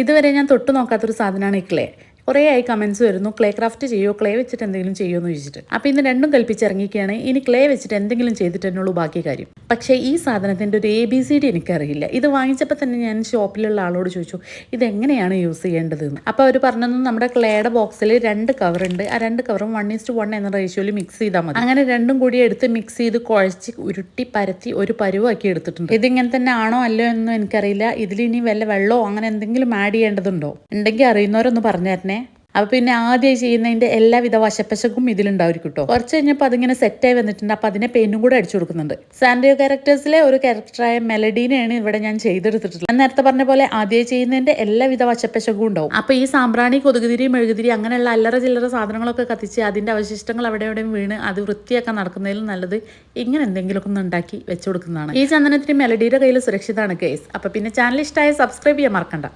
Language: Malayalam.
ഇതുവരെ ഞാൻ തൊട്ട് നോക്കാത്തൊരു സാധനമാണ് ഈ ക്ലേ. കുറേ ആയി കമൻസ് വരുന്നു, ക്ലേ ക്രാഫ്റ്റ് ചെയ്യുമോ, ക്ലേ വെച്ചിട്ട് എന്തെങ്കിലും ചെയ്യുമോ എന്ന് ചോദിച്ചിട്ട്. അപ്പോൾ ഇന്ന് രണ്ടും കൽപ്പിച്ചിറങ്ങിക്കുകയാണ്. ഇനി ക്ലേ വെച്ചിട്ട് എന്തെങ്കിലും ചെയ്തിട്ട് തന്നെയുള്ളൂ ബാക്കി കാര്യം. പക്ഷേ ഈ സാധനത്തിൻ്റെ ഒരു ABCD എനിക്കറിയില്ല. ഇത് വാങ്ങിച്ചപ്പോൾ തന്നെ ഞാൻ ഷോപ്പിലുള്ള ആളോട് ചോദിച്ചു ഇതെങ്ങനെയാണ് യൂസ് ചെയ്യേണ്ടതെന്ന്. അപ്പോൾ അവർ പറഞ്ഞത് നമ്മുടെ ക്ലേയുടെ ബോക്സിൽ 2 കവറുണ്ട്. ആ 2 കവറും 1:1 എന്ന റേഷ്യോയിൽ മിക്സ് ചെയ്താൽ മതി. അങ്ങനെ രണ്ടും കൂടി എടുത്ത് മിക്സ് ചെയ്ത് കുഴച്ച് ഉരുട്ടി പരത്തി ഒരു പരുവാക്കി എടുത്തിട്ടുണ്ട്. ഇതിങ്ങനെ തന്നെ ആണോ അല്ലയോ എന്നും എനിക്കറിയില്ല. ഇതിൽ ഇനി വല്ല വെള്ളമോ അങ്ങനെ എന്തെങ്കിലും ആഡ് ചെയ്യേണ്ടതുണ്ടോ? ഉണ്ടെങ്കിൽ അറിയുന്നവരൊന്ന് പറഞ്ഞു തരണേ. അപ്പോൾ പിന്നെ ആദ്യമായി ചെയ്യുന്നതിൻ്റെ എല്ലാവിധ വശപ്പശക്കും ഇതിലുണ്ടായിരിക്കും കേട്ടോ. കുറച്ച് കഴിഞ്ഞപ്പോൾ അതിങ്ങനെ സെറ്റായി വന്നിട്ടുണ്ട്. അപ്പോൾ അതിനെ പെയിന്റും കൂടെ അടിച്ചു കൊടുക്കുന്നുണ്ട്. സാൻഡിയോ ക്യാരക്ടേഴ്സിലെ ഒരു ക്യാരക്ടറായ മെലഡീനെയാണ് ഇവിടെ ഞാൻ ചെയ്തെടുത്തിട്ടുള്ളത്. ഞാൻ നേരത്തെ പറഞ്ഞ പോലെ ആദ്യമായി ചെയ്യുന്നതിൻ്റെ എല്ലാവിധ വശപ്പശക്കും ഉണ്ടാവും. അപ്പോൾ ഈ സാമ്പ്രാണി, കൊതുകുതിരി, മെഴുകുതിരി അങ്ങനെയുള്ള അല്ലറ ചില്ലറ സാധനങ്ങളൊക്കെ കത്തിച്ച് അതിൻ്റെ അവശിഷ്ടങ്ങൾ അവിടെ എവിടെയും വീണ് അത് വൃത്തിയാക്കാൻ നടക്കുന്നതിലും നല്ലത് ഇങ്ങനെ എന്തെങ്കിലുമൊക്കെ ഒന്ന് ഉണ്ടാക്കി വെച്ചു കൊടുക്കുന്നതാണ്. ഈ ചന്ദനത്തിന് മെലഡിയുടെ കയ്യിൽ സുരക്ഷിതമാണ് ഗൈസ്. അപ്പോൾ പിന്നെ ചാനൽ ഇഷ്ടമായ സബ്സ്ക്രൈബ് ചെയ്യാൻ മറക്കണ്ട.